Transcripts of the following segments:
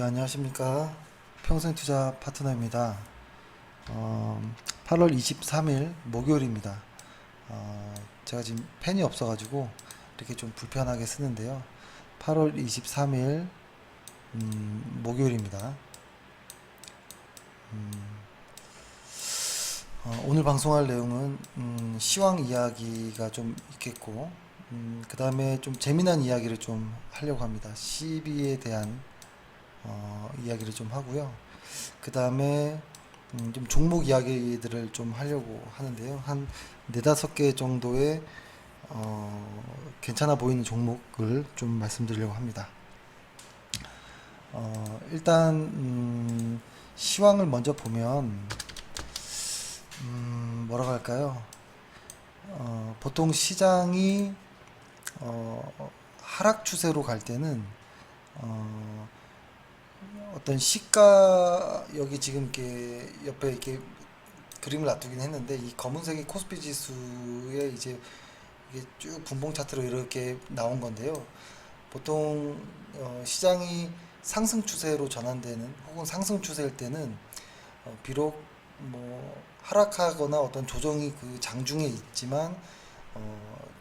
예, 안녕하십니까. 평생투자 파트너입니다. 8월 23일 목요일입니다. 제가 지금 펜이 없어가지고 이렇게 좀 불편하게 쓰는데요. 8월 23일 목요일입니다. 오늘 방송할 내용은 시황 이야기가 좀 있겠고, 그 다음에 좀 재미난 이야기를 좀 하려고 합니다. CB에 대한 이야기를 좀 하고요. 그 다음에 좀 종목 이야기들을 좀 하려고 하는데요. 한 네다섯 개 정도의 괜찮아 보이는 종목을 좀 말씀드리려고 합니다. 일단 시황을 먼저 보면 뭐라고 할까요? 보통 시장이 하락 추세로 갈 때는 어, 어떤 시가 여기 지금 이렇게 옆에 이렇게 그림을 놔두긴 했는데 이 검은색이 코스피 지수에 이제 이게 쭉 분봉 차트로 이렇게 나온 건데요. 보통 시장이 상승 추세로 전환되는 혹은 상승 추세일 때는 비록 뭐 하락하거나 어떤 조정이 그 장중에 있지만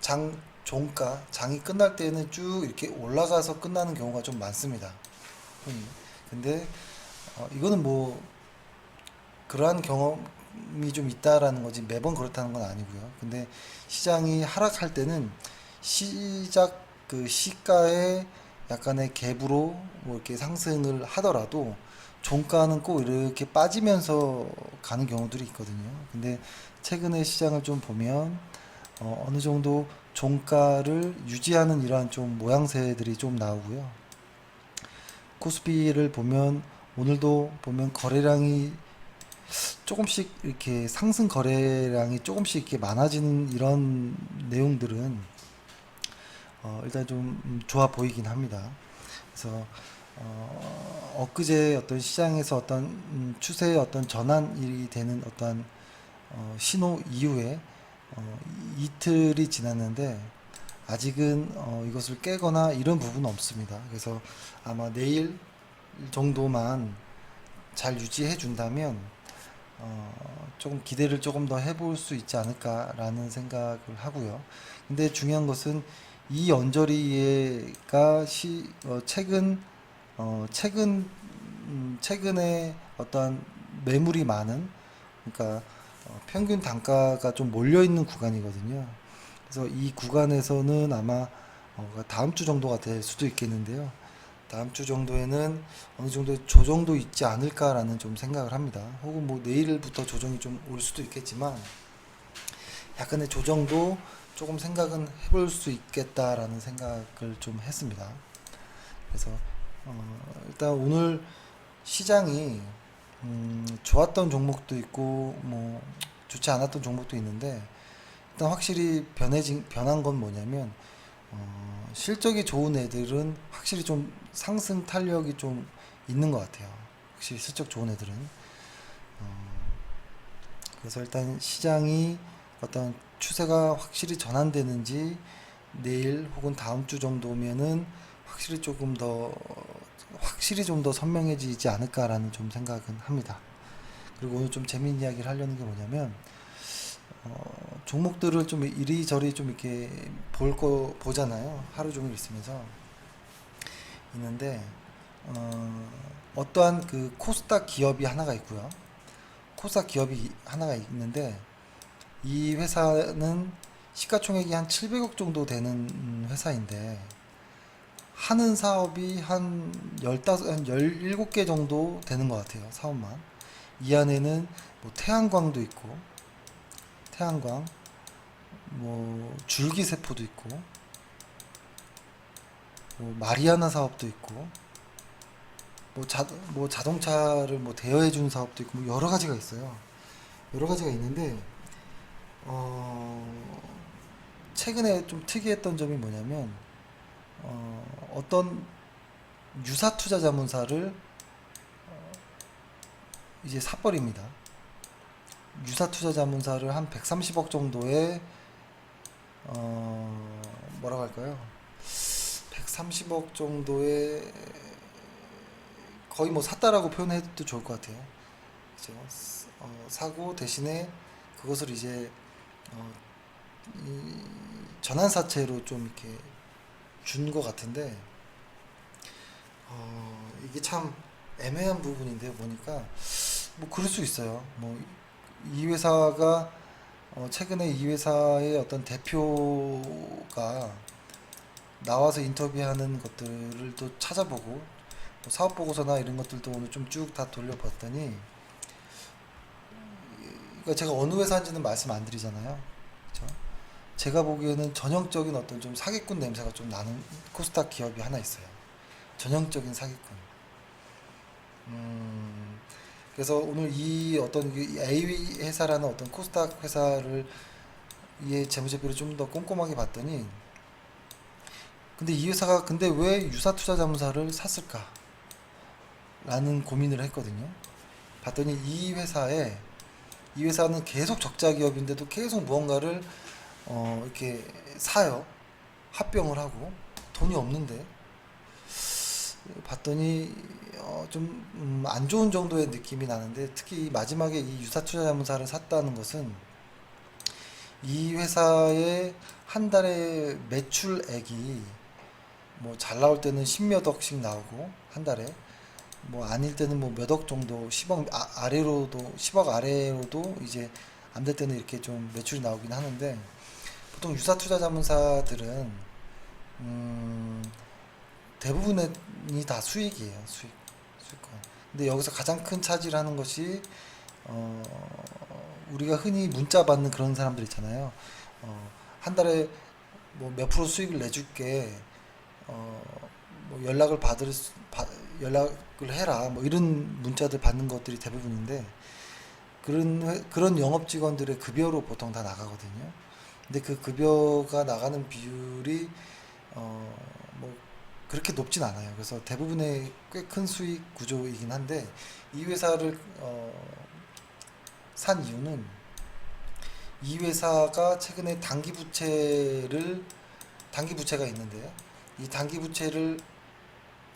장 종가 장이 끝날 때는 쭉 이렇게 올라가서 끝나는 경우가 좀 많습니다. 흔히. 근데 이거는 뭐 그러한 경험이 좀 있다라는 거지 매번 그렇다는 건 아니고요. 근데 시장이 하락할 때는 시작 그 시가의 약간의 갭으로 뭐 이렇게 상승을 하더라도 종가는 꼭 이렇게 빠지면서 가는 경우들이 있거든요. 근데 최근에 시장을 좀 보면 어느 정도 종가를 유지하는 이러한 좀 모양새들이 좀 나오고요. 코스피를 보면 오늘도 보면 거래량이 조금씩 이렇게 상승 거래량이 조금씩 이렇게 많아지는 이런 내용들은 일단 좀 좋아 보이긴 합니다. 그래서 엊그제 어떤 시장에서 어떤 추세의 어떤 전환이 되는 어떤 신호 이후에 이틀이 지났는데 아직은 이것을 깨거나 이런 부분은 없습니다. 그래서 아마 내일 정도만 잘 유지해 준다면 조금 기대를 조금 더 해볼 수 있지 않을까라는 생각을 하고요. 근데 중요한 것은 이 언저리가 최근에 어떤 매물이 많은 그러니까 평균 단가가 좀 몰려 있는 구간이거든요. 그래서 이 구간에서는 아마 다음 주 정도가 될 수도 있겠는데요. 다음 주 정도에는 어느 정도 조정도 있지 않을까라는 좀 생각을 합니다. 혹은 뭐 내일부터 조정이 좀 올 수도 있겠지만 약간의 조정도 조금 생각은 해볼 수 있겠다라는 생각을 좀 했습니다. 그래서 일단 오늘 시장이 좋았던 종목도 있고 뭐 좋지 않았던 종목도 있는데 일단 확실히 변한 건 뭐냐면 실적이 좋은 애들은 확실히 좀 상승 탄력이 좀 있는 것 같아요. 확실히 실적 좋은 애들은. 그래서 일단 시장이 어떤 추세가 확실히 전환되는지 내일 혹은 다음 주 정도면은 확실히 조금 더 확실히 좀 더 선명해지지 않을까라는 좀 생각은 합니다. 그리고 오늘 좀 재미있는 이야기를 하려는 게 뭐냐면 종목들을 좀 이리저리 좀 이렇게 보잖아요. 하루 종일 있으면서 있는데 어떠한 그 코스닥 기업이 하나가 있고요. 코스닥 기업이 하나가 있는데 이 회사는 시가총액이 한 700억 정도 되는 회사인데 하는 사업이 한 17개 정도 되는 것 같아요. 사업만. 이 안에는 뭐 태양광도 있고 태양광, 뭐 줄기세포도 있고 뭐 마리아나 사업도 있고 뭐 자동차를 뭐 대여해 주는 사업도 있고 뭐 여러 가지가 있어요. 여러 가지가 있는데 어, 최근에 좀 특이했던 점이 뭐냐면 어떤 유사 투자 자문사를 이제 사버립니다. 유사 투자 자문사를 한 130억 정도의 뭐라고 할까요? 130억 정도의 거의 뭐 샀다라고 표현해도 좋을 것 같아요. 그죠? 사고 대신에 그것을 이제 어, 이 전환사채로 좀 이렇게 준 것 같은데 이게 참 애매한 부분인데요. 보니까 뭐 그럴 수 있어요. 뭐 이 회사가 최근에 이 회사의 어떤 대표가 나와서 인터뷰하는 것들을 또 찾아보고 뭐 사업 보고서나 이런 것들도 오늘 좀 쭉 다 돌려봤더니 그러니까 제가 어느 회사인지는 말씀 안 드리잖아요. 그죠? 제가 보기에는 전형적인 어떤 좀 사기꾼 냄새가 좀 나는 코스닥 기업이 하나 있어요. 전형적인 사기꾼. 그래서 오늘 이 어떤 A 회사라는 어떤 코스닥 회사를 이 재무제표를 좀 더 꼼꼼하게 봤더니 근데 이 회사가 근데 왜 유사투자자문사를 샀을까? 라는 고민을 했거든요. 봤더니 이 회사는 계속 적자 기업인데도 계속 무언가를 이렇게 사요. 합병을 하고 돈이 없는데 봤더니 좀 안 좋은 정도의 느낌이 나는데 특히 마지막에 이 유사투자자문사를 샀다는 것은 이 회사의 한 달에 매출액이 뭐 잘 나올 때는 10몇 억씩 나오고 한 달에 뭐 아닐 때는 뭐 몇 억 정도 10억 아래로도 10억 아래로도 이제 안 될 때는 이렇게 좀 매출이 나오긴 하는데 보통 유사투자자문사들은 대부분이 다 수익이에요. 수익권. 근데 여기서 가장 큰 차지를 하는 것이 어, 우리가 흔히 문자 받는 그런 사람들 있잖아요. 한 달에 뭐 몇 프로 수익을 내줄게. 어, 뭐 연락을 해라. 뭐 이런 문자들 받는 것들이 대부분인데 그런 영업 직원들의 급여로 보통 다 나가거든요. 근데 그 급여가 나가는 비율이 뭐 그렇게 높진 않아요. 그래서 대부분의 꽤 큰 수익 구조이긴 한데 이 회사를 산 이유는 이 회사가 최근에 단기 부채가 있는데 이 단기 부채를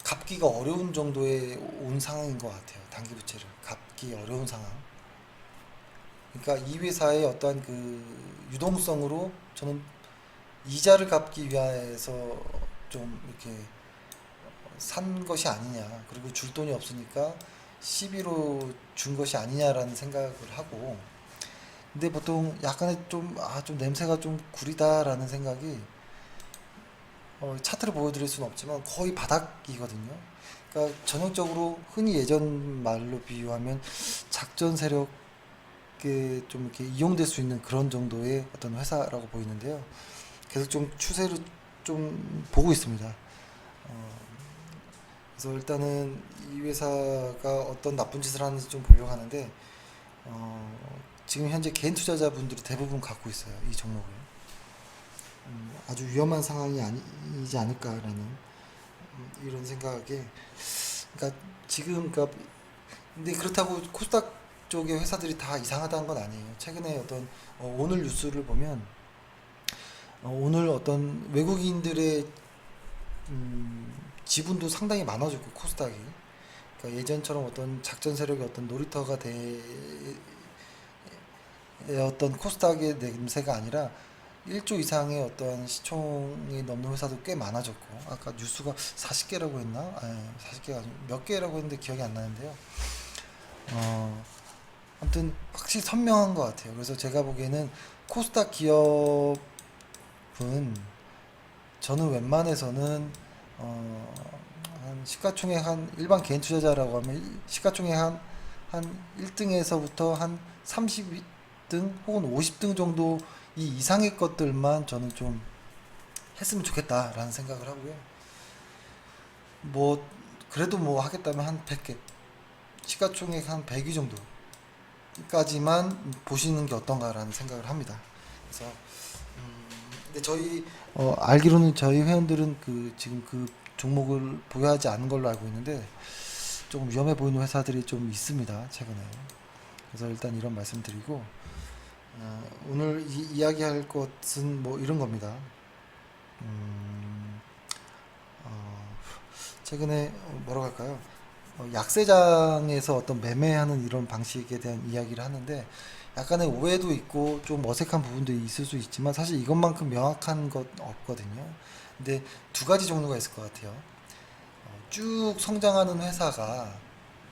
갚기가 어려운 정도에 온 상황인 것 같아요. 단기 부채를 갚기 어려운 상황. 그러니까 이 회사의 어떠한 그 유동성으로 저는 이자를 갚기 위해서 좀 이렇게 산 것이 아니냐. 그리고 줄 돈이 없으니까 시비로 준 것이 아니냐라는 생각을 하고. 근데 보통 약간의 좀 냄새가 좀 구리다라는 생각이 차트를 보여드릴 수는 없지만 거의 바닥이거든요. 그러니까 전형적으로 흔히 예전 말로 비유하면 작전 세력에 좀 이렇게 이용될 수 있는 그런 정도의 어떤 회사라고 보이는데요. 계속 좀 추세를 좀 보고 있습니다. 어, 그래서 일단은 이 회사가 어떤 나쁜 짓을 하는지 좀 보려고 하는데 지금 현재 개인 투자자분들이 대부분 갖고 있어요. 이 종목을. 아주 위험한 상황이 아니지 않을까라는 이런 생각에 그러니까 지금 그러니까 근데 그렇다고 코스닥 쪽의 회사들이 다 이상하다는 건 아니에요. 최근에 어떤 오늘 뉴스를 보면 오늘 어떤 외국인들의 지분도 상당히 많아졌고 코스닥이 그러니까 예전처럼 어떤 작전 세력의 어떤 놀이터가 돼 어떤 코스닥의 냄새가 아니라 1조 이상의 어떤 시총이 넘는 회사도 꽤 많아졌고 아까 뉴스가 40개라고 했나? 아니, 40개가 아니고 몇 개라고 했는데 기억이 안 나는데요. 어, 아무튼 확실히 선명한 것 같아요. 그래서 제가 보기에는 코스닥 기업은 저는 웬만해서는 한 시가총액 한 일반 개인 투자자라고 하면 시가총액 한 1등에서부터 한 30등 혹은 50등 정도 이 이상의 것들만 저는 좀 했으면 좋겠다라는 생각을 하고요. 뭐 그래도 뭐 하겠다면 한 100개 시가총액 한 100위 정도까지만 보시는 게 어떤가라는 생각을 합니다. 그래서 근데 저희 알기로는 저희 회원들은 그 지금 그 종목을 보유하지 않은 걸로 알고 있는데 조금 위험해 보이는 회사들이 좀 있습니다 최근에. 그래서 일단 이런 말씀드리고 오늘 이야기할 것은 뭐 이런 겁니다. 음, 어, 최근에 뭐라고 할까요? 약세장에서 어떤 매매하는 이런 방식에 대한 이야기를 하는데 약간의 오해도 있고 좀 어색한 부분도 있을 수 있지만 사실 이것만큼 명확한 것 없거든요. 근데 두 가지 종류가 있을 것 같아요. 쭉 성장하는 회사가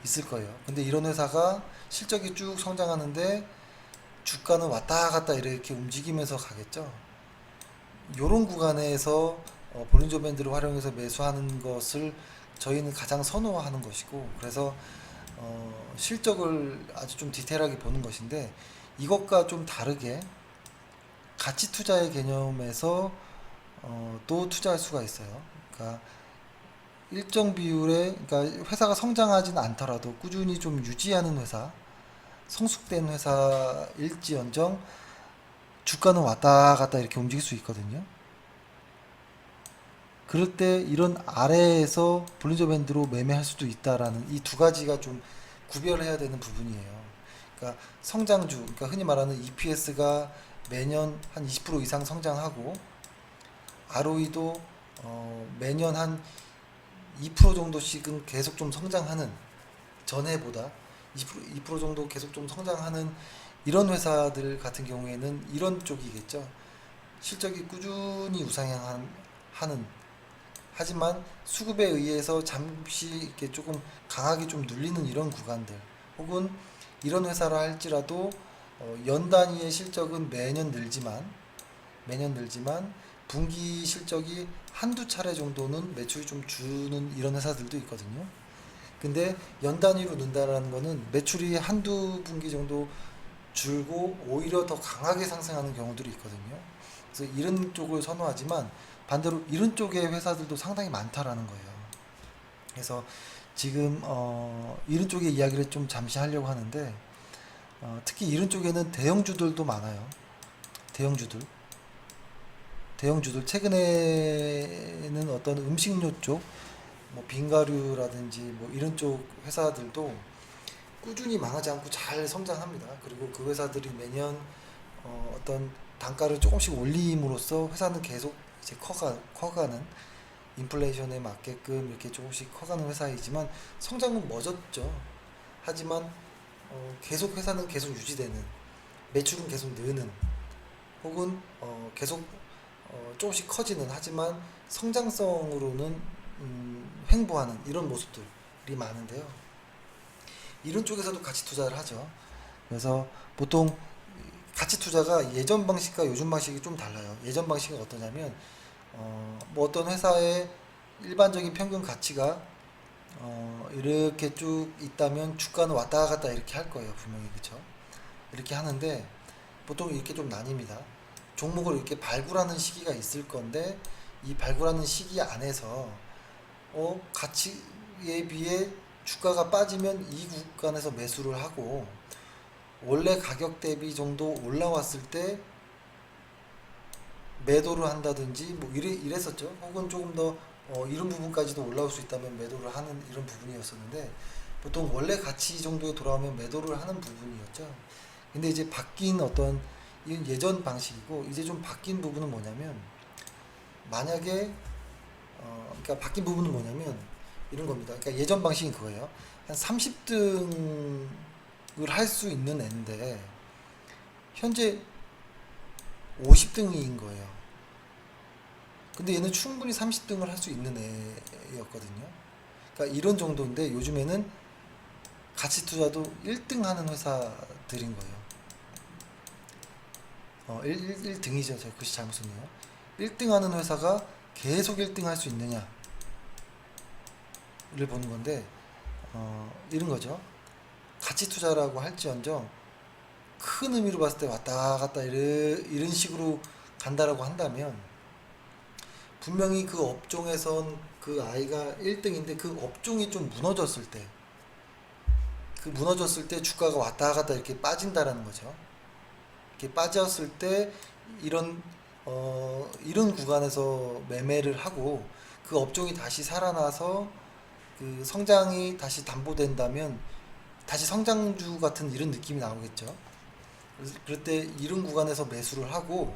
있을 거예요. 근데 이런 회사가 실적이 쭉 성장하는데 주가는 왔다 갔다 이렇게 움직이면서 가겠죠. 요런 구간에서 볼린저 밴드를 활용해서 매수하는 것을 저희는 가장 선호하는 것이고, 그래서 실적을 아주 좀 디테일하게 보는 것인데, 이것과 좀 다르게 가치 투자의 개념에서 또 투자할 수가 있어요. 그러니까 일정 비율의, 그러니까 회사가 성장하진 않더라도 꾸준히 좀 유지하는 회사, 성숙된 회사일지언정 주가는 왔다 갔다 이렇게 움직일 수 있거든요. 그럴 때 이런 아래에서 볼린저 밴드로 매매할 수도 있다라는 이 두 가지가 좀 구별해야 되는 부분이에요. 그러니까 성장주, 그러니까 흔히 말하는 EPS가 매년 한 20% 이상 성장하고 ROE도 매년 한 2% 정도씩은 계속 좀 성장하는, 전해보다 2% 정도 계속 좀 성장하는 이런 회사들 같은 경우에는 이런 쪽이겠죠. 실적이 꾸준히 우상향하는, 하지만 수급에 의해서 잠시 이렇게 조금 강하게 좀 눌리는 이런 구간들, 혹은 이런 회사라 할지라도 연 단위의 실적은 매년 늘지만 분기 실적이 한두 차례 정도는 매출이 좀 주는 이런 회사들도 있거든요. 근데 연 단위로 는다라는 거는 매출이 한두 분기 정도 줄고 오히려 더 강하게 상승하는 경우들이 있거든요. 그래서 이런 쪽을 선호하지만 반대로 이런 쪽의 회사들도 상당히 많다라는 거예요. 그래서 지금 이런 쪽의 이야기를 좀 잠시 하려고 하는데, 특히 이런 쪽에는 대형주들도 많아요. 대형주들. 대형주들 최근에는 어떤 음식료 쪽, 뭐 빙가류라든지 뭐 이런 쪽 회사들도 꾸준히 망하지 않고 잘 성장합니다. 그리고 그 회사들이 매년 어떤 단가를 조금씩 올림으로써 회사는 계속 이제 커가는, 인플레이션에 맞게끔 이렇게 조금씩 커가는 회사이지만 성장은 멎었죠. 하지만 계속 회사는 계속 유지되는, 매출은 계속 느는, 혹은 계속 조금씩 커지는, 하지만 성장성으로는 횡보하는 이런 모습들이 많은데요. 이런 쪽에서도 가치 투자를 하죠. 그래서 보통 가치 투자가 예전 방식과 요즘 방식이 좀 달라요. 예전 방식은 어떠냐면 뭐 어떤 회사의 일반적인 평균 가치가 이렇게 쭉 있다면 주가는 왔다 갔다 이렇게 할 거예요. 분명히. 그렇죠? 이렇게 하는데 보통 이렇게 좀 나뉩니다. 종목을 이렇게 발굴하는 시기가 있을 건데 이 발굴하는 시기 안에서 가치에 비해 주가가 빠지면 이 구간에서 매수를 하고, 원래 가격 대비 정도 올라왔을 때 매도를 한다든지 뭐 이랬었죠. 혹은 조금 더 이런 부분까지도 올라올 수 있다면 매도를 하는 이런 부분이었었는데, 보통 원래 가치 정도에 돌아오면 매도를 하는 부분이었죠. 근데 이제 바뀐 어떤, 이건 예전 방식이고 이제 좀 바뀐 부분은 뭐냐면, 만약에 그러니까 바뀐 부분은 뭐냐면 이런 겁니다. 그러니까 예전 방식은 그거예요. 한 30등을 할 수 있는 애인데 현재 50등인 거예요. 근데 얘는 충분히 30등을 할 수 있는 애였거든요. 그러니까 이런 정도인데 요즘에는 가치 투자도 1등 하는 회사들인 거예요. 1등이죠. 제가 글씨 잘못 썼네요. 1등 하는 회사가 계속 1등 할 수 있느냐를 보는 건데, 이런 거죠. 가치 투자라고 할지언정 큰 의미로 봤을 때 왔다 갔다 이런 식으로 간다라고 한다면, 분명히 그 업종에선 그 아이가 1등인데 그 업종이 좀 무너졌을 때, 그 무너졌을 때 주가가 왔다 갔다 이렇게 빠진다라는 거죠. 이렇게 빠졌을 때 이런 이런 구간에서 매매를 하고 그 업종이 다시 살아나서 그 성장이 다시 담보된다면 다시 성장주 같은 이런 느낌이 나오겠죠. 그럴 때 이런 구간에서 매수를 하고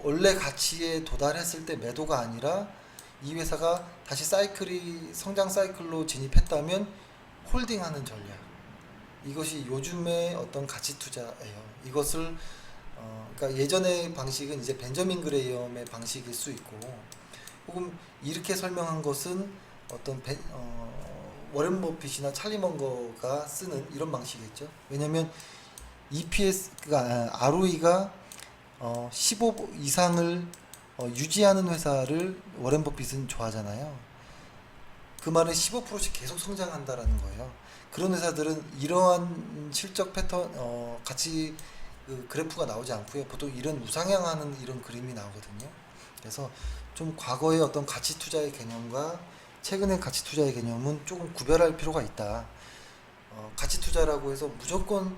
원래 가치에 도달했을 때 매도가 아니라 이 회사가 다시 사이클이 성장 사이클로 진입했다면 홀딩하는 전략. 이것이 요즘의 어떤 가치 투자예요. 이것을 그러니까 예전의 방식은 이제 벤저민 그레이엄의 방식일 수 있고, 혹은 이렇게 설명한 것은 어떤 워렌 버핏이나 찰리 먼거가 쓰는 이런 방식이겠죠. 왜냐하면 EPS가 ROE가 15 이상을 유지하는 회사를 워렌 버핏은 좋아하잖아요. 그 말은 15%씩 계속 성장한다라는 거예요. 그런 회사들은 이러한 실적 패턴, 같이 그 그래프가 나오지 않고요. 보통 이런 우상향하는 이런 그림이 나오거든요. 그래서 좀 과거의 어떤 가치 투자의 개념과 최근의 가치 투자의 개념은 조금 구별할 필요가 있다. 가치 투자라고 해서 무조건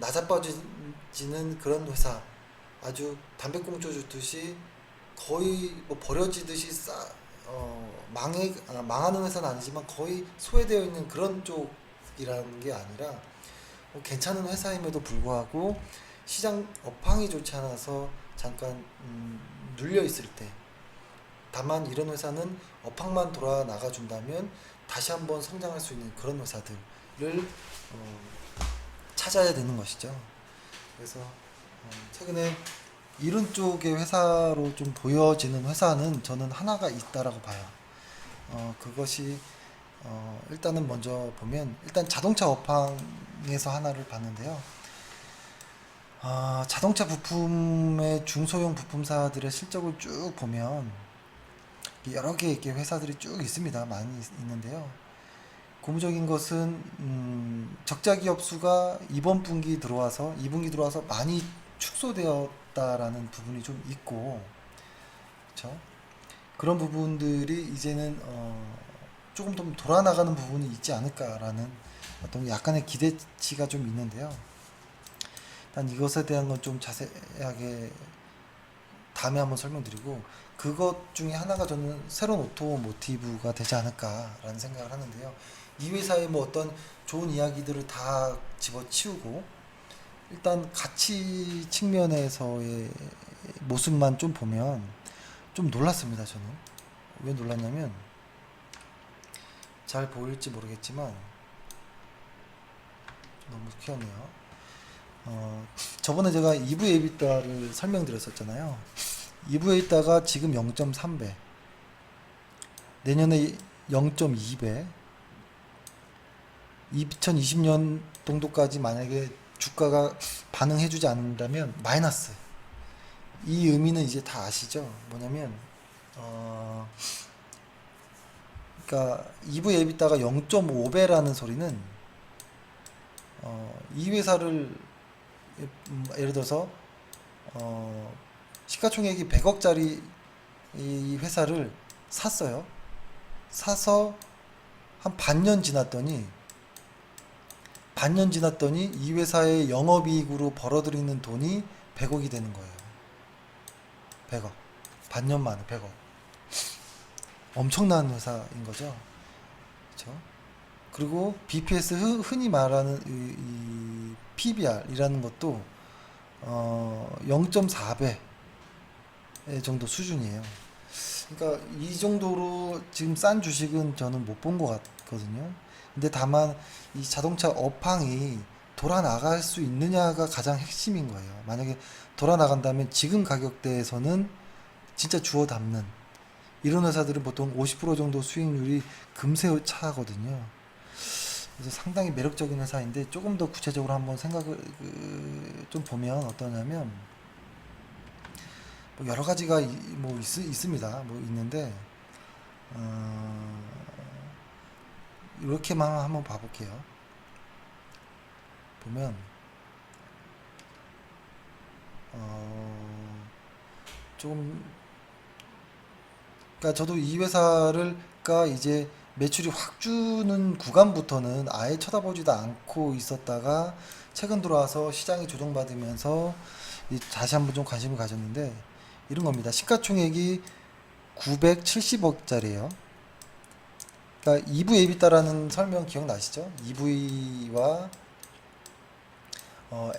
낮아빠지는 그런 회사, 아주 담배꽁초 줍듯이 거의 뭐 버려지듯이 망하는 회사는 아니지만 거의 소외되어 있는 그런 쪽이라는 게 아니라 괜찮은 회사임에도 불구하고 시장 업황이 좋지 않아서 잠깐 눌려 있을 때, 다만 이런 회사는 업황만 돌아 나가 준다면 다시 한번 성장할 수 있는 그런 회사들을 찾아야 되는 것이죠. 그래서 최근에 이런 쪽의 회사로 좀 보여지는 회사는 저는 하나가 있다라고 봐요. 그것이 일단은 먼저 보면 일단 자동차 업황에서 하나를 봤는데요. 자동차 부품의 중소형 부품사들의 실적을 쭉 보면 여러 개의 이렇게 회사들이 쭉 있습니다. 많이 있는데요. 고무적인 것은 적자 기업 수가 이번 분기 들어와서 2분기 들어와서 많이 축소되었다라는 부분이 좀 있고, 그렇죠? 그런 부분들이 이제는 조금 더 돌아나가는 부분이 있지 않을까라는 어떤 약간의 기대치가 좀 있는데요. 일단 이것에 대한 건 좀 자세하게 다음에 한번 설명드리고, 그것 중에 하나가 저는 새로운 오토모티브가 되지 않을까라는 생각을 하는데요. 이 회사의 뭐 어떤 좋은 이야기들을 다 집어치우고 일단 가치 측면에서의 모습만 좀 보면 좀 놀랐습니다. 저는 왜 놀랐냐면, 잘 보일지 모르겠지만 너무 키웠네요. 저번에 제가 EV 에비타를 설명드렸었잖아요. EV 에비타가 지금 0.3배, 내년에 0.2배, 2020년 정도까지 만약에 주가가 반응해주지 않는다면 마이너스. 이 의미는 이제 다 아시죠? 뭐냐면 그러니까 EV 에비타가 0.5배라는 소리는 이 회사를 예를 들어서 시가총액이 100억짜리 이 회사를 샀어요. 사서 한 반년 지났더니 이 회사의 영업이익으로 벌어들이는 돈이 100억이 되는 거예요. 100억. 반년 만에 100억. 엄청난 회사인 거죠. 그렇죠? 그리고 BPS 흔히 말하는 이 PBR이라는 것도 0.4배 정도 수준이에요. 그러니까 이 정도로 지금 싼 주식은 저는 못 본 것 같거든요. 근데 다만 이 자동차 업황이 돌아 나갈 수 있느냐가 가장 핵심인 거예요. 만약에 돌아 나간다면 지금 가격대에서는 진짜 주워 담는 이런 회사들은 보통 50% 정도 수익률이 금세 차거든요. 그래서 상당히 매력적인 회사인데, 조금 더 구체적으로 한번 생각을 좀 보면 어떠냐면, 뭐 여러 가지가 뭐 있습니다. 뭐 있는데 이렇게만 한번 봐볼게요. 보면 조금, 그러니까 저도 이 회사를가 이제 매출이 확 주는 구간부터는 아예 쳐다보지도 않고 있었다가 최근 들어와서 시장이 조정받으면서 다시 한번 좀 관심을 가졌는데, 이런 겁니다. 시가총액이 970억짜리예요. 그러니까 EV 에비타라는 설명 기억나시죠? EV와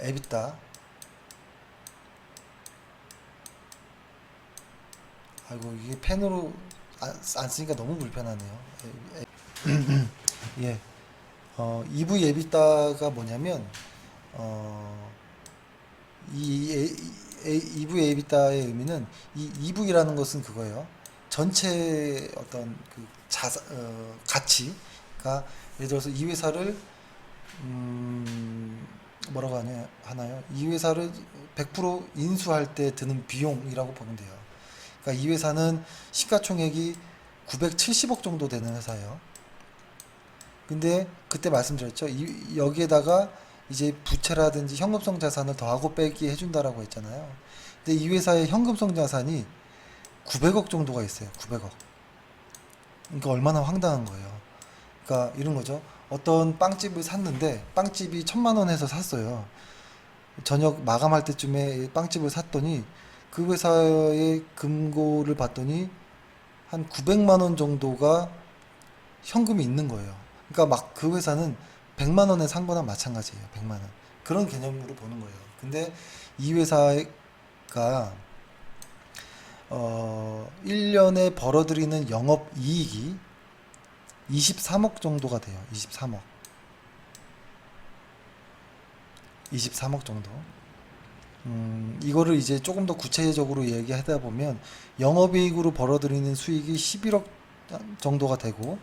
에비타. 아이고, 이게 펜으로 안 쓰니까 너무 불편하네요. 예. EV 에비타가 뭐냐면 어, EV 에비타의 의미는 이 EV라는 것은 그거예요. 전체 어떤 그 가치가 예를 들어서 이 회사를 뭐라고 하나요? 이 회사를 100% 인수할 때 드는 비용이라고 보면 돼요. 그러니까 이 회사는 시가총액이 970억 정도 되는 회사예요. 근데 그때 말씀드렸죠. 여기에다가 이제 부채라든지 현금성 자산을 더하고 빼기 해준다라고 했잖아요. 근데 이 회사의 현금성 자산이 900억 정도가 있어요. 900억. 그러니까 얼마나 황당한 거예요. 그러니까 이런 거죠. 어떤 빵집을 샀는데 빵집이 1,000만 원 해서 샀어요. 저녁 마감할 때쯤에 빵집을 샀더니 그 회사의 금고를 봤더니 한 900만 원 정도가 현금이 있는 거예요. 그러니까 막 그 회사는 100만 원에 산 거나 마찬가지예요. 100만 원. 그런 개념으로 보는 거예요. 근데 이 회사가 1년에 벌어들이는 영업 이익이 23억 정도가 돼요. 23억. 23억 정도. 이거를 이제 조금 더 구체적으로 얘기하다 보면 영업이익으로 벌어들이는 수익이 11억 정도가 되고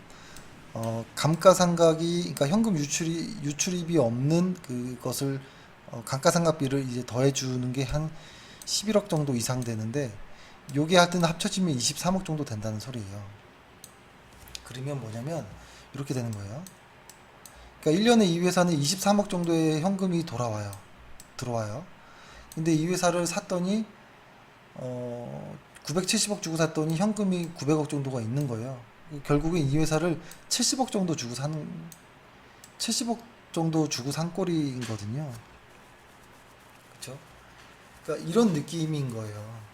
감가상각이 그러니까 현금 유출입이 없는 그것을 감가상각비를 이제 더해주는 게 한 11억 정도 이상 되는데 요게 하여튼 합쳐지면 23억 정도 된다는 소리예요. 그러면 뭐냐면 이렇게 되는 거예요. 그러니까 1년에 이 회사는 23억 정도의 현금이 들어와요. 근데 이 회사를 샀더니 970억 주고 샀더니 현금이 900억 정도가 있는 거예요. 결국엔 이 회사를 70억 정도 주고 산 70억 정도 주고 산 꼴이거든요. 그렇죠? 그러니까 이런 느낌인 거예요.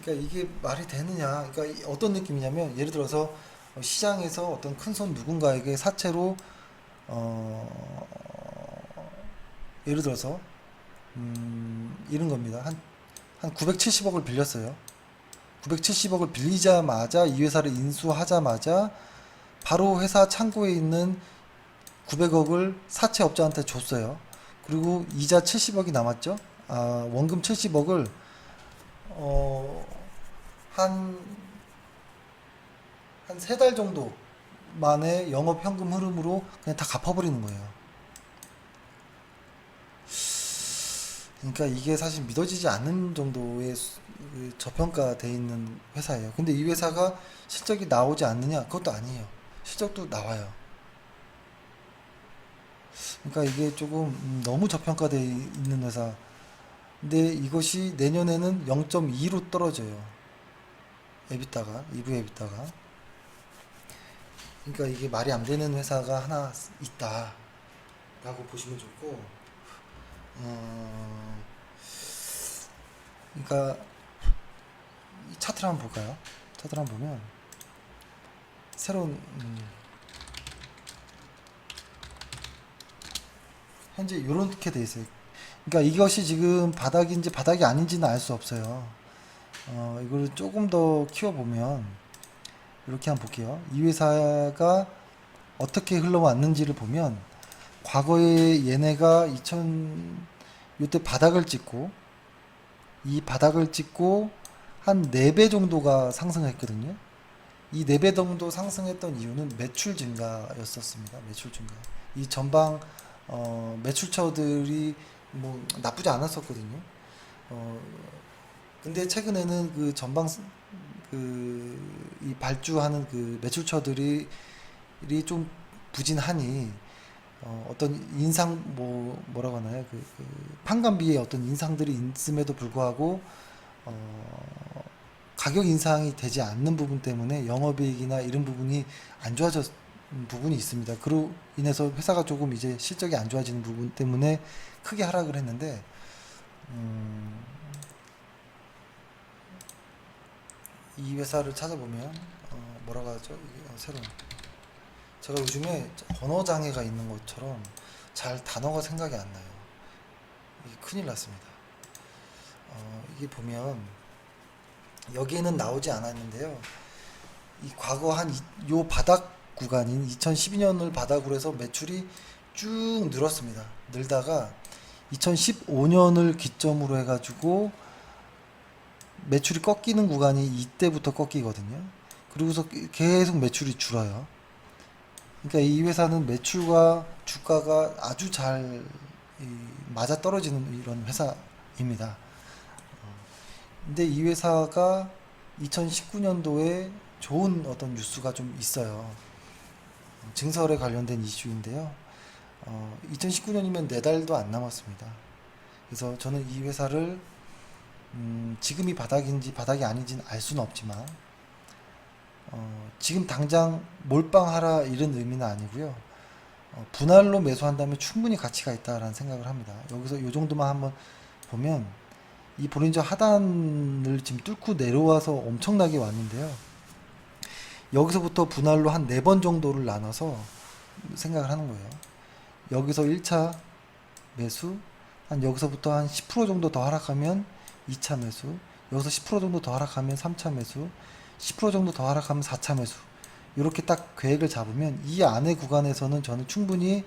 그러니까 이게 말이 되느냐? 그러니까 어떤 느낌이냐면 예를 들어서 시장에서 어떤 큰 손 누군가에게 사채로 어, 예를 들어서 이런 겁니다. 한 970억을 빌렸어요. 970억을 빌리자마자 이 회사를 인수하자마자 바로 회사 창고에 있는 900억을 사채업자한테 줬어요. 그리고 이자 70억이 남았죠. 원금 70억을 어, 한, 한 3달 정도 만에 영업 현금 흐름으로 그냥 다 갚아버리는 거예요. 그러니까 이게 사실 믿어지지 않는 정도의 그 저평가돼 있는 회사예요. 근데 이 회사가 실적이 나오지 않느냐? 그것도 아니에요. 실적도 나와요. 그러니까 이게 조금 너무 저평가돼 있는 회사. 근데 이것이 내년에는 0.2로 떨어져요. 에비타가, 이브 에비타가. 그러니까 이게 말이 안 되는 회사가 하나 있다라고 보시면 좋고, 어, 그러니까 이 차트를 한번 볼까요? 차트를 한번 보면 새로운 현재 이렇게 돼 있어요. 그러니까 이것이 지금 바닥인지 바닥이 아닌지는 알 수 없어요. 이걸 조금 더 키워보면 이렇게 한번 볼게요. 이 회사가 어떻게 흘러왔는지를 보면 과거에 얘네가 2000 이때 바닥을 찍고 이 바닥을 찍고 한 4배 정도가 상승했거든요. 이 4배 정도 상승했던 이유는 매출 증가였었습니다. 매출 증가. 이 전방 매출처들이 뭐 나쁘지 않았었거든요. 어, 근데 최근에는 그 전방 이 발주하는 그 매출처들이 좀 부진하니 어떤 인상 뭐라고 하나요? 그 판관비에 어떤 인상들이 있음에도 불구하고 가격 인상이 되지 않는 부분 때문에 영업이익이나 이런 부분이 안 좋아졌 부분이 있습니다. 그로 인해서 회사가 조금 이제 실적이 안 좋아지는 부분 때문에 크게 하락을 했는데 음, 이 회사를 찾아보면 뭐라고 하죠? 이게 새로운 제가 요즘에 언어 장애가 있는 것처럼 잘 단어가 생각이 안 나요. 이게 큰일 났습니다. 이게 보면 여기에는 나오지 않았는데요. 이 과거 요 바닥 구간인 2012년을 바닥으로 해서 매출이 쭉 늘었습니다. 늘다가 2015년을 기점으로 해가지고 매출이 꺾이는 구간이 이때부터 꺾이거든요. 그리고서 계속 매출이 줄어요. 그러니까 이 회사는 매출과 주가가 아주 잘 맞아떨어지는 이런 회사입니다. 근데 이 회사가 2019년도에 좋은 어떤 뉴스가 좀 있어요. 증설에 관련된 이슈인데요. 2019년이면 4달도 안 남았습니다. 그래서 저는 이 회사를 지금이 바닥인지 바닥이 아닌지는 알 수는 없지만 지금 당장 몰빵하라 이런 의미는 아니고요. 분할로 매수한다면 충분히 가치가 있다라는 생각을 합니다. 여기서 이 정도만 한번 보면 이 볼린저 하단을 지금 뚫고 내려와서 엄청나게 왔는데요. 여기서부터 분할로 한 4번 정도를 나눠서 생각을 하는 거예요. 여기서 1차 매수, 한 여기서부터 한 10% 정도 더 하락하면 2차 매수, 여기서 10% 정도 더 하락하면 3차 매수, 10% 정도 더 하락하면 4차 매수. 이렇게 딱 계획을 잡으면 이 안의 구간에서는 저는 충분히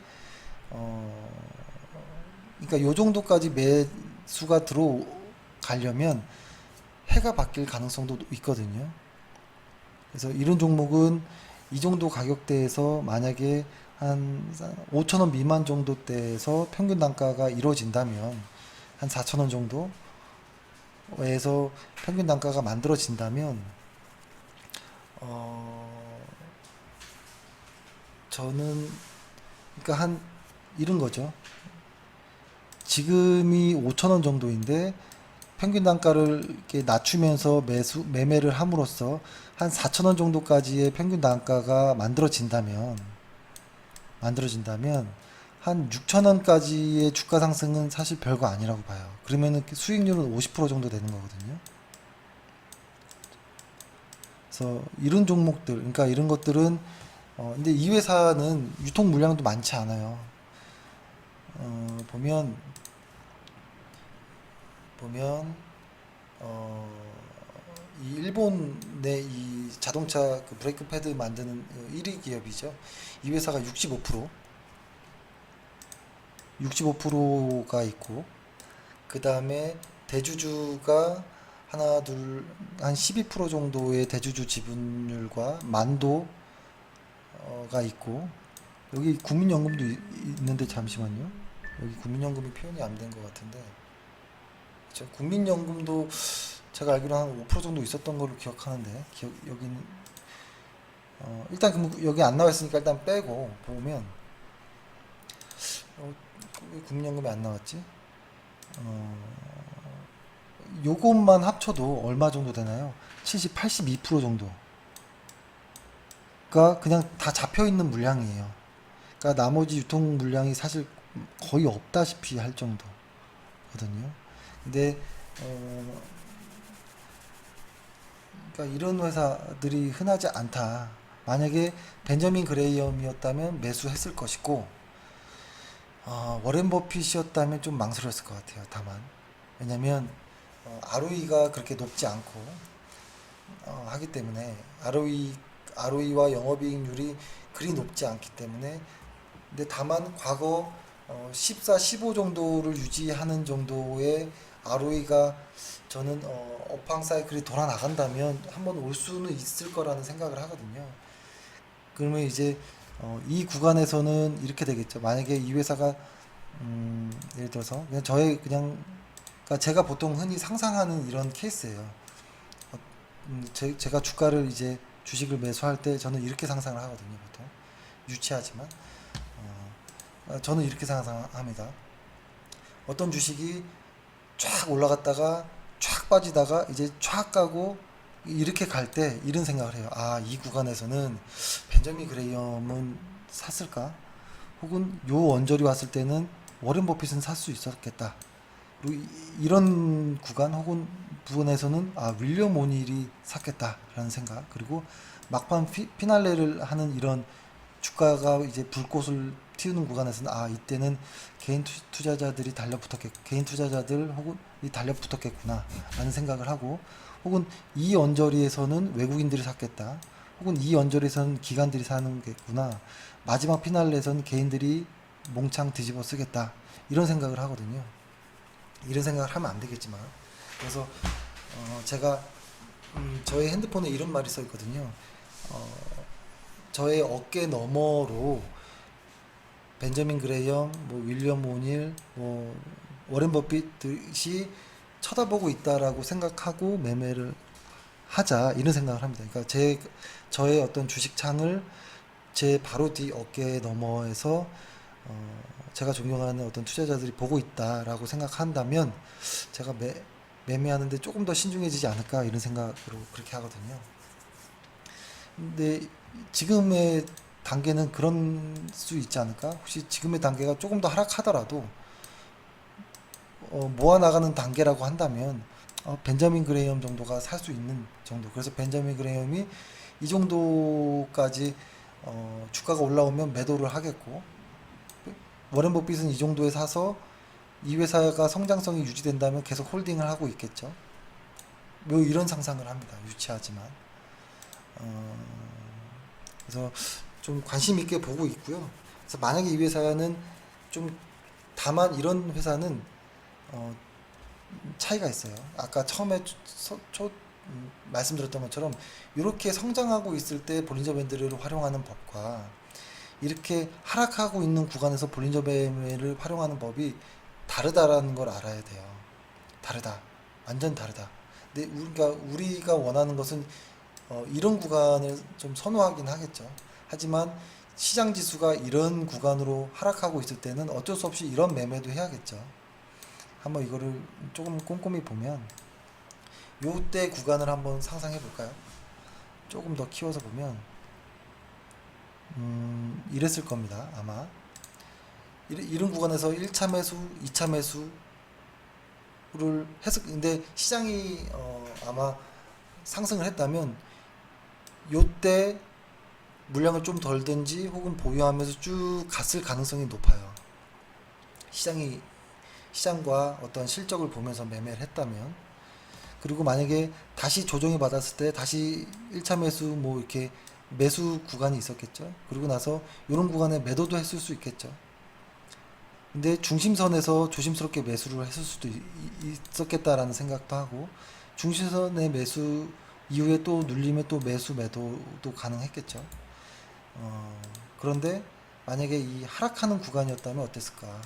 그러니까 요 정도까지 매수가 들어가려면 해가 바뀔 가능성도 있거든요. 그래서 이런 종목은 이 정도 가격대에서 만약에 한 5,000원 미만 정도대에서 평균 단가가 이루어진다면 한 4,000원 정도에서 평균 단가가 만들어진다면 저는 그러니까 한 이런 거죠. 지금이 5,000원 정도인데 평균 단가를 이렇게 낮추면서 매매를 함으로써 한 4,000원 정도까지의 평균 단가가 만들어진다면 한 6,000원까지의 주가 상승은 사실 별거 아니라고 봐요. 그러면은 수익률은 50% 정도 되는 거거든요. 그래서 이런 종목들, 그러니까 이런 것들은 근데 이 회사는 유통 물량도 많지 않아요. 보면 이 일본의 이 자동차 그 브레이크 패드 만드는 1위 기업이죠. 이 회사가 65%가 있고, 그 다음에 대주주가 하나, 둘, 한 12% 정도의 대주주 지분율과 만도가 있고, 여기 국민연금도 있는데 잠시만요. 여기 국민연금이 표현이 안 된 것 같은데, 그쵸? 국민연금도 제가 알기로 한 5% 정도 있었던 걸로 기억하는데, 여기는 일단 여기 안 나와 있으니까 일단 빼고 보면 왜 국민연금이 안 나왔지? 요것만 합쳐도 얼마 정도 되나요? 70, 82% 정도가 그냥 다 잡혀 있는 물량이에요. 그러니까 나머지 유통 물량이 사실 거의 없다시피 할 정도거든요. 근데 그러니까 이런 회사들이 흔하지 않다. 만약에 벤저민 그레이엄이었다면 매수했을 것이고 워렌 버핏이었다면 좀 망설였을 것 같아요. 다만 왜냐면 ROE가 그렇게 높지 않고 하기 때문에 ROE와 영업이익률이 그리 높지 않기 때문에 근데 다만 과거 14, 15 정도를 유지하는 정도의 ROE가 저는 업황 사이클이 돌아 나간다면 한번 올 수는 있을 거라는 생각을 하거든요. 그러면 이제 이 구간에서는 이렇게 되겠죠. 만약에 이 회사가 예를 들어서 그냥 그러니까 제가 보통 흔히 상상하는 이런 케이스예요. 제가 주가를 이제 주식을 매수할 때 저는 이렇게 상상을 하거든요. 보통 유치하지만 저는 이렇게 상상합니다. 어떤 주식이 쫙 올라갔다가 쫙 빠지다가 이제 쫙 가고 이렇게 갈 때 이런 생각을 해요. 이 구간에서는 벤저민 그레이엄은 샀을까? 혹은 요 언저리 왔을 때는 워렌 버핏은 살 수 있었겠다. 그리고 이런 구간 혹은 부분에서는 윌리엄 오닐이 샀겠다라는 생각. 그리고 막판 피날레를 하는 이런 주가가 이제 불꽃을 튀우는 구간에서는 이때는 개인 투자자들 혹은 달려붙었겠구나 라는 생각을 하고 혹은 이 언저리에서는 외국인들이 샀겠다 혹은 이 연절에선 기관들이 사는겠구나. 마지막 피날레에선 개인들이 몽창 뒤집어 쓰겠다. 이런 생각을 하거든요. 이런 생각을 하면 안 되겠지만. 그래서 제가 저의 핸드폰에 이런 말이 써 있거든요. 저의 어깨 너머로 벤저민 그레이엄, 뭐 윌리엄 오닐, 뭐 워렌 버핏이 쳐다보고 있다라고 생각하고 매매를 하자 이런 생각을 합니다. 그러니까 저의 어떤 주식 창을 제 바로 뒤 어깨 너머에서 제가 존경하는 어떤 투자자들이 보고 있다라고 생각한다면 제가 매매하는데 조금 더 신중해지지 않을까 이런 생각으로 그렇게 하거든요. 근데 지금의 단계는 그런 수 있지 않을까? 혹시 지금의 단계가 조금 더 하락하더라도 모아나가는 단계라고 한다면 벤자민 그레이엄 정도가 살 수 있는 정도. 그래서 벤자민 그레이엄이 이 정도까지 주가가 올라오면 매도를 하겠고 워렌 버핏은 이 정도에 사서 이 회사가 성장성이 유지된다면 계속 홀딩을 하고 있겠죠. 뭐 이런 상상을 합니다. 유치하지만. 그래서 좀 관심 있게 보고 있고요. 그래서 만약에 이 회사는 좀 다만 이런 회사는 어, 차이가 있어요. 아까 처음에 말씀드렸던 것처럼 이렇게 성장하고 있을 때 볼린저 밴드를 활용하는 법과 이렇게 하락하고 있는 구간에서 볼린저 밴드를 활용하는 법이 다르다라는 걸 알아야 돼요. 다르다. 완전 다르다. 근데 우리가 원하는 것은 이런 구간을 좀 선호하긴 하겠죠. 하지만 시장 지수가 이런 구간으로 하락하고 있을 때는 어쩔 수 없이 이런 매매도 해야겠죠. 한번 이거를 조금 꼼꼼히 보면 요때 구간을 한번 상상해 볼까요? 조금 더 키워서 보면 이랬을 겁니다. 아마 이런 구간에서 1차 매수, 2차 매수를 해서 근데 시장이 아마 상승을 했다면 요때 물량을 좀 덜 든지 혹은 보유하면서 쭉 갔을 가능성이 높아요. 시장과 어떤 실적을 보면서 매매를 했다면 그리고 만약에 다시 조정이 받았을 때 다시 1차 매수 뭐 이렇게 매수 구간이 있었겠죠. 그리고 나서 이런 구간에 매도도 했을 수 있겠죠. 근데 중심선에서 조심스럽게 매수를 했을 수도 있었겠다라는 생각도 하고 중심선의 매수 이후에 또 눌리면 또 매도도 가능했겠죠. 그런데 만약에 이 하락하는 구간이었다면 어땠을까?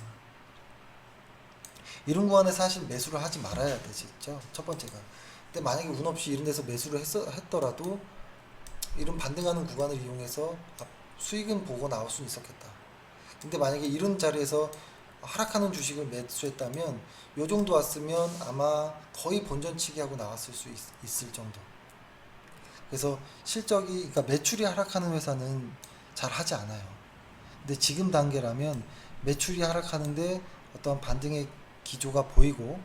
이런 구간에 사실 매수를 하지 말아야 되죠. 첫 번째가. 근데 만약에 운 없이 이런 데서 매수를 했더라도 이런 반등하는 구간을 이용해서 수익은 보고 나올 수는 있었겠다. 근데 만약에 이런 자리에서 하락하는 주식을 매수했다면 요 정도 왔으면 아마 거의 본전치기 하고 나왔을 수 있을 정도. 그래서 실적이 그러니까 매출이 하락하는 회사는 잘 하지 않아요. 근데 지금 단계라면 매출이 하락하는데 어떤 반등의 기조가 보이고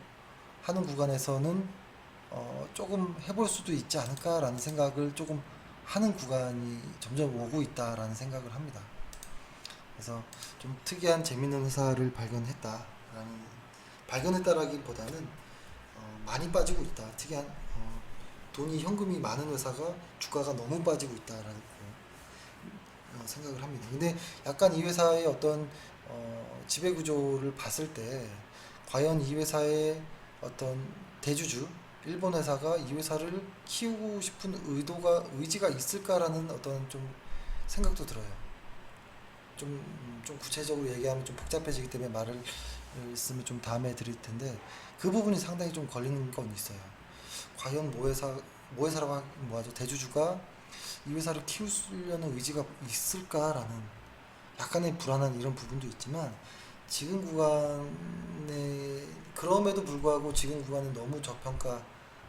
하는 구간에서는 조금 해볼 수도 있지 않을까라는 생각을 조금 하는 구간이 점점 오고 있다라는 생각을 합니다. 그래서 좀 특이한 재밌는 회사를 발견했다라기보다는 많이 빠지고 있다. 특이한 돈이 현금이 많은 회사가 주가가 너무 빠지고 있다라는 생각을 합니다. 근데 약간 이 회사의 어떤 지배 구조를 봤을 때 과연 이 회사의 어떤 대주주 일본 회사가 이 회사를 키우고 싶은 의지가 있을까라는 어떤 좀 생각도 들어요. 좀 구체적으로 얘기하면 좀 복잡해지기 때문에 말을 있으면 좀 다음에 드릴 텐데 그 부분이 상당히 좀 걸리는 건 있어요. 과연 모회사라고 뭐하죠? 대주주가 이 회사를 키우려는 의지가 있을까라는 약간의 불안한 이런 부분도 있지만 지금 구간에 그럼에도 불구하고 지금 구간은 너무 저평가,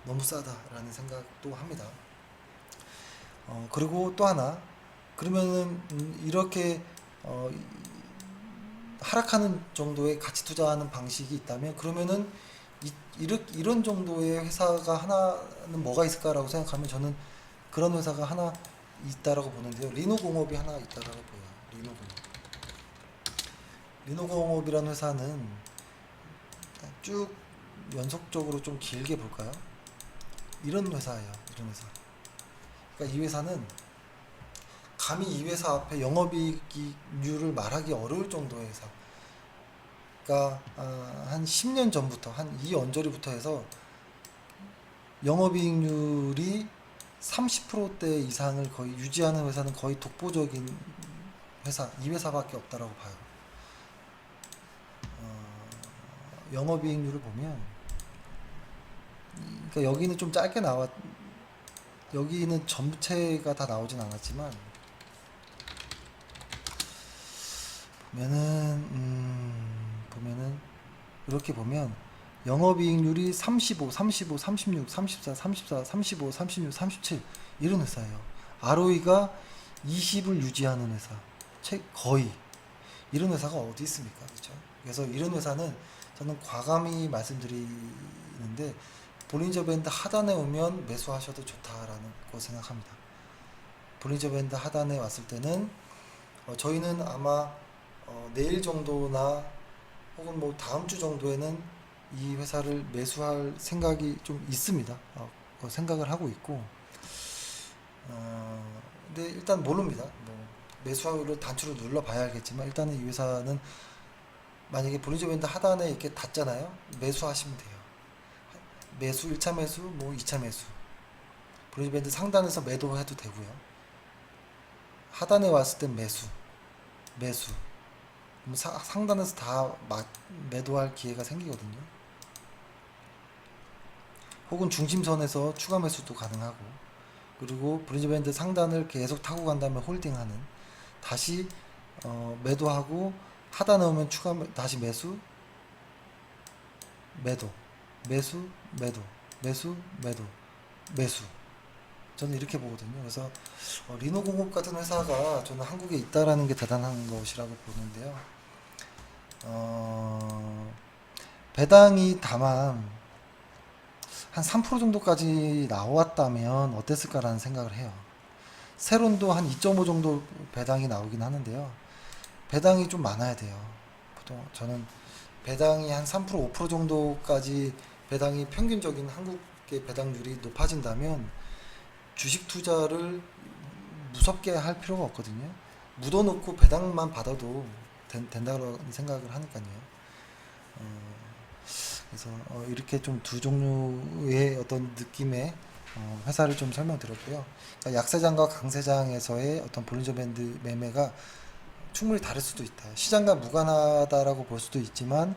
너무 싸다라는 생각도 합니다. 그리고 또 하나 그러면은 이렇게 하락하는 정도의 가치 투자하는 방식이 있다면 그러면은 이런 정도의 회사가 하나는 뭐가 있을까라고 생각하면 저는 그런 회사가 하나 있다라고 보는데요. 리노공업이 하나 있다라고 보여요. 리노공업이라는 회사는 쭉 연속적으로 좀 길게 볼까요? 이런 회사예요. 이런 회사. 그러니까 이 회사는 감히 이 회사 앞에 영업이익률을 말하기 어려울 정도의 회사. 그러니까 한 10년 전부터 한 이 언저리부터 해서 영업이익률이 30%대 이상을 거의 유지하는 회사는 거의 독보적인 회사, 이 회사밖에 없다라고 봐요. 영업이익률을 보면, 그러니까 여기는 좀 짧게 여기는 전체가 다 나오진 않았지만, 보면은 이렇게 보면 영업이익률이 35, 35, 36, 34, 34, 35, 36, 37 이런 회사예요. ROE가 20을 유지하는 회사, 거의 이런 회사가 어디 있습니까? 그렇죠? 그래서 이런 회사는 저는 과감히 말씀드리는데 볼린저 밴드 하단에 오면 매수하셔도 좋다라는 거 생각합니다. 볼린저 밴드 하단에 왔을 때는 저희는 아마 내일 정도나 혹은 뭐 다음 주 정도에는 이 회사를 매수할 생각이 좀 있습니다. 생각을 하고 있고, 근데 일단 모릅니다. 뭐 매수를 단추를 눌러봐야 알겠지만 일단은 이 회사는 만약에 볼린저 밴드 하단에 이렇게 닿잖아요. 매수하시면 돼요. 매수 1차 매수, 뭐 2차 매수. 볼린저 밴드 상단에서 매도해도 되고요. 하단에 왔을 땐 매수. 상단에서 다 매도할 기회가 생기거든요. 혹은 중심선에서 추가 매수도 가능하고, 그리고 볼린저 밴드 상단을 계속 타고 간 다음에 홀딩하는, 다시 매도하고 하단에 오면 다시 매수, 매도, 매수, 매도, 매수, 매도, 매수. 저는 이렇게 보거든요. 그래서 리노공업 같은 회사가 저는 한국에 있다라는 게 대단한 것이라고 보는데요. 배당이 다만 한 3% 정도까지 나왔다면 어땠을까라는 생각을 해요. 세론도 한 2.5 정도 배당이 나오긴 하는데요. 배당이 좀 많아야 돼요. 보통 저는 배당이 한 3%, 5% 정도까지 배당이 평균적인 한국의 배당률이 높아진다면 주식 투자를 무섭게 할 필요가 없거든요. 묻어놓고 배당만 받아도 된다고 생각을 하니까요. 그래서 이렇게 좀 두 종류의 어떤 느낌의 회사를 좀 설명드렸고요. 그러니까 약세장과 강세장에서의 어떤 볼린저 밴드 매매가 충분히 다를 수도 있다. 시장과 무관하다라고 볼 수도 있지만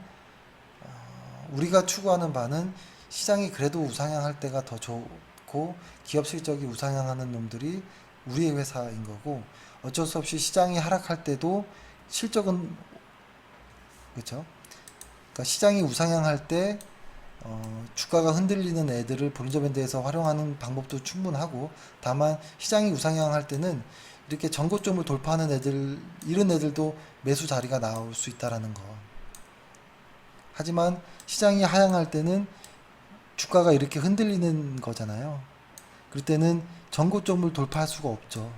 우리가 추구하는 바는 시장이 그래도 우상향할 때가 더 좋고 기업 실적이 우상향하는 놈들이 우리의 회사인 거고, 어쩔 수 없이 시장이 하락할 때도 실적은 그렇죠. 그러니까 시장이 우상향할 때 주가가 흔들리는 애들을 볼린저 밴드에서 활용하는 방법도 충분하고, 다만 시장이 우상향할 때는 이렇게 전고점을 돌파하는 애들, 이런 애들도 매수 자리가 나올 수 있다라는 거. 하지만 시장이 하향할 때는 주가가 이렇게 흔들리는 거잖아요. 그럴 때는 전고점을 돌파할 수가 없죠.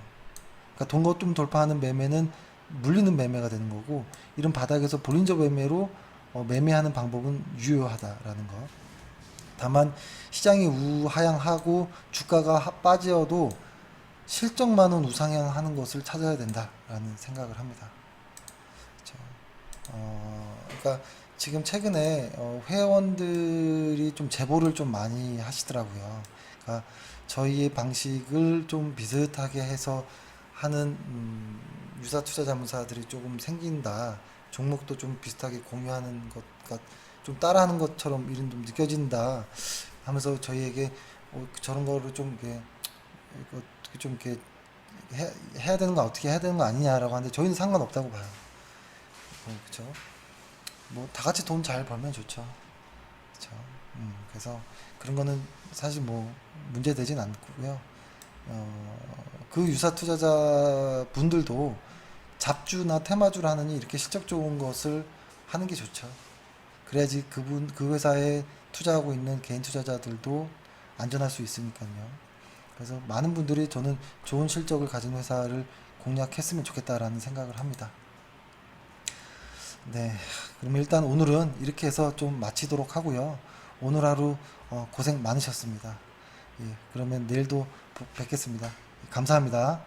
그러니까 전고점 돌파하는 매매는 물리는 매매가 되는 거고, 이런 바닥에서 볼린저 매매로 매매하는 방법은 유효하다라는 거. 다만 시장이 우하향하고 주가가 빠져도 실적만은 우상향하는 것을 찾아야 된다라는 생각을 합니다. 그렇죠. 그러니까 지금 최근에 회원들이 좀 제보를 좀 많이 하시더라고요. 그러니까 저희의 방식을 좀 비슷하게 해서 하는 유사 투자 자문사들이 조금 생긴다. 종목도 좀 비슷하게 공유하는 것과 좀 따라하는 것처럼 이런 좀 느껴진다 하면서 저희에게 저런 거를 좀 이렇게 좀 이렇게 해야 되는 거, 어떻게 해야 되는 거 아니냐라고 하는데 저희는 상관없다고 봐요. 그렇죠. 뭐 다 같이 돈 잘 벌면 좋죠. 그렇죠. 그래서 그런 거는 사실 뭐 문제 되진 않고요. 그 유사 투자자 분들도 잡주나 테마주를 하느니 이렇게 실적 좋은 것을 하는 게 좋죠. 그래야지 그 회사에 투자하고 있는 개인 투자자들도 안전할 수 있으니까요. 그래서 많은 분들이 저는 좋은 실적을 가진 회사를 공략했으면 좋겠다라는 생각을 합니다. 네, 그럼 일단 오늘은 이렇게 해서 좀 마치도록 하고요. 오늘 하루 고생 많으셨습니다. 예, 그러면 내일도 뵙겠습니다. 감사합니다.